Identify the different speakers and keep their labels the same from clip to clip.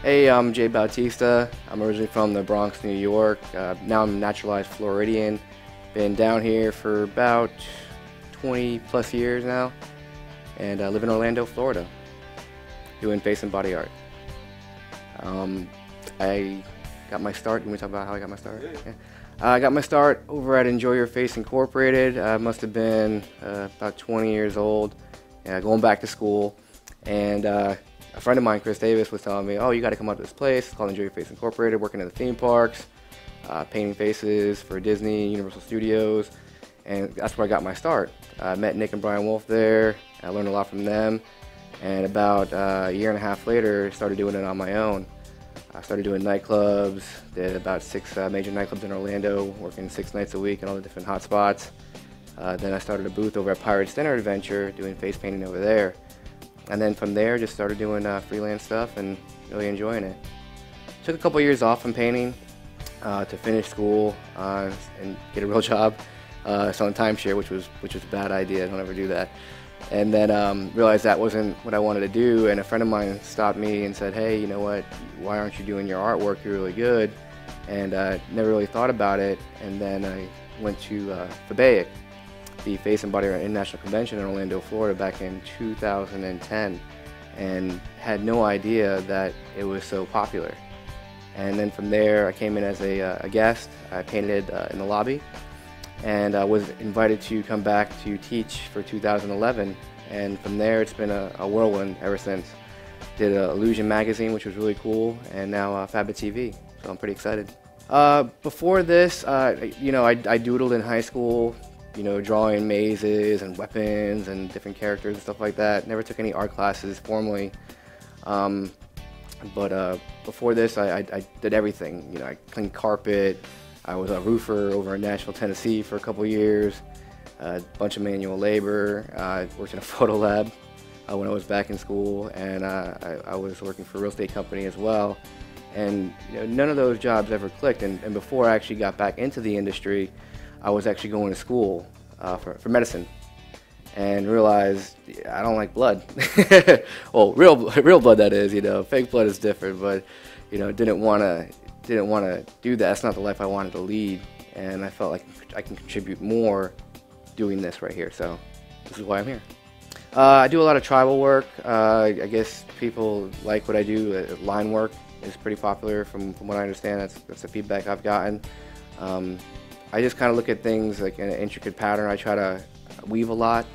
Speaker 1: Hey, I'm Bautista. I'm originally from the Bronx, New York. Now I'm a naturalized Floridian. Been down here for about 20 plus years now, and I live in Orlando, Florida, doing face and body art. I got my start. You want to talk about how I got my start? Yeah. I got my start over at Enjoy Your Face Incorporated. I must have been about 20 years old, going back to school, and a friend of mine, Chris Davis, was telling me, "Oh, you got to come out to this place. It's called Enjoy Your Face Incorporated, working at the theme parks, painting faces for Disney, Universal Studios," and that's where I got my start. I met Nick and Brian Wolf there. I learned a lot from them, and about a year and a half later, started doing it on my own. I started doing nightclubs, did about 6 major nightclubs in Orlando, working 6 nights a week in all the different hot spots. Then I started a booth over at Pirates Dinner Adventure, doing face painting over there. And then from there, just started doing freelance stuff and really enjoying it. Took a couple years off from painting to finish school and get a real job. Selling timeshare, which was a bad idea. Don't ever do that. And then realized that wasn't what I wanted to do. And a friend of mine stopped me and said, "Hey, you know what? Why aren't you doing your artwork? You're really good." And never really thought about it. And then I went to FabaTV, the Face and Body Art International Convention in Orlando, Florida back in 2010, and had no idea that it was so popular. And then from there, I came in as a guest. I painted in the lobby, and I was invited to come back to teach for 2011. And from there, it's been a whirlwind ever since. Did Illusion magazine, which was really cool, and now FabaTV, so I'm pretty excited. Before this, you know, I doodled in high school, you know, drawing mazes and weapons and different characters and stuff like that. Never took any art classes formally. But before this, I did everything. You know, I cleaned carpet. I was a roofer over in Nashville, Tennessee for a couple years. A bunch of manual labor. I worked in a photo lab when I was back in school, and I was working for a real estate company as well. And you know, none of those jobs ever clicked. And before I actually got back into the industry, I was actually going to school for medicine, and realized I don't like blood. Well, real blood, that is. You know, fake blood is different, but you know, didn't want to do that. That's not the life I wanted to lead, and I felt like I can contribute more doing this right here. So this is why I'm here. I do a lot of tribal work. I guess people like what I do. Line work is pretty popular from what I understand. That's the feedback I've gotten. I just kind of look at things like in an intricate pattern. I try to weave a lot.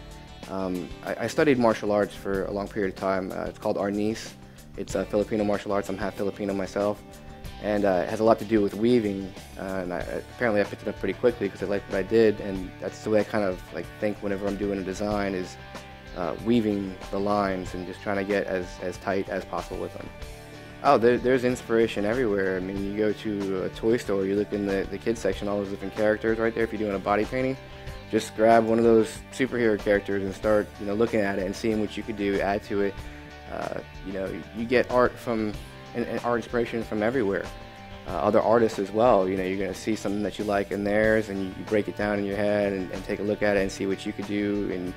Speaker 1: I studied martial arts for a long period of time. It's called Arnis. It's Filipino martial arts. I'm half Filipino myself, and it has a lot to do with weaving. And apparently I picked it up pretty quickly because I liked what I did, and that's the way I kind of like think whenever I'm doing a design, is weaving the lines and just trying to get as tight as possible with them. Oh, there's inspiration everywhere. I mean, you go to a toy store, you look in the kids section, all those different characters right there. If you're doing a body painting, just grab one of those superhero characters and start, you know, looking at it and seeing what you could do, add to it. You know, you get art and art inspiration from everywhere. Other artists as well. You know, you're gonna see something that you like in theirs, and you break it down in your head and take a look at it and see what you could do. And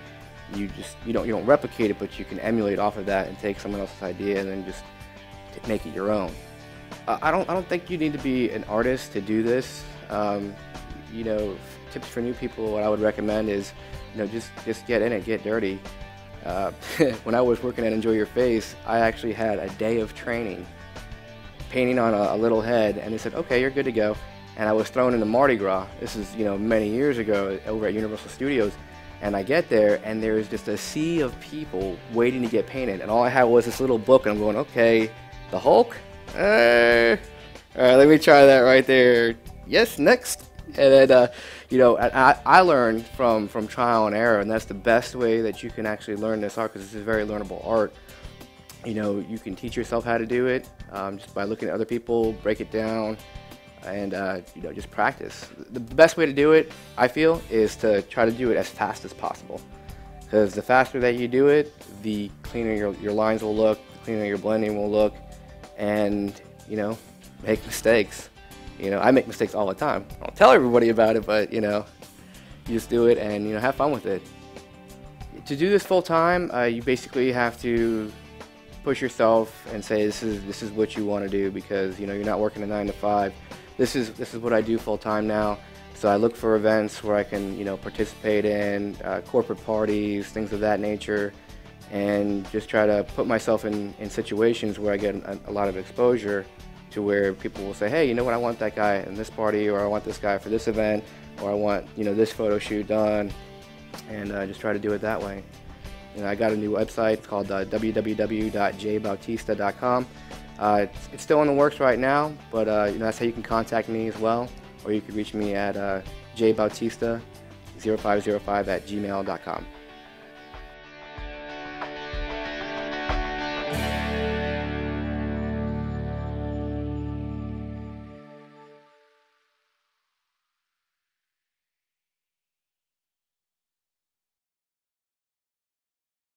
Speaker 1: you don't replicate it, but you can emulate off of that and take someone else's idea and then just make it your own. I don't think you need to be an artist to do this. You know, tips for new people, what I would recommend is, you know, just get in it, get dirty. When I was working at Enjoy Your Face, I actually had a day of training, painting on a little head, and they said, "Okay, you're good to go." And I was thrown into Mardi Gras. This is, you know, many years ago over at Universal Studios. And I get there, and there's just a sea of people waiting to get painted, and all I had was this little book, and I'm going, okay, the Hulk? All right, let me try that right there. Yes, next. And then, you know, I learned from trial and error, and that's the best way that you can actually learn this art, because this is very learnable art. You know, you can teach yourself how to do it just by looking at other people, break it down, and you know, just practice. The best way to do it, I feel, is to try to do it as fast as possible, because the faster that you do it, the cleaner your lines will look, the cleaner your blending will look, and you know, make mistakes. You know, I make mistakes all the time. I don't tell everybody about it, but you know, you just do it and, you know, have fun with it. To do this full time, you basically have to push yourself and say this is what you want to do, because you're not working a 9 to 5. This is what I do full time now. So I look for events where I can participate in corporate parties, things of that nature, and just try to put myself in situations where I get a lot of exposure, to where people will say, hey, you know what, I want that guy in this party, or I want this guy for this event, or I want this photo shoot done, and just try to do it that way. I got a new website. It's called www.jbautista.com. It's still in the works right now, but that's how you can contact me as well, or you can reach me at jbautista0505@gmail.com.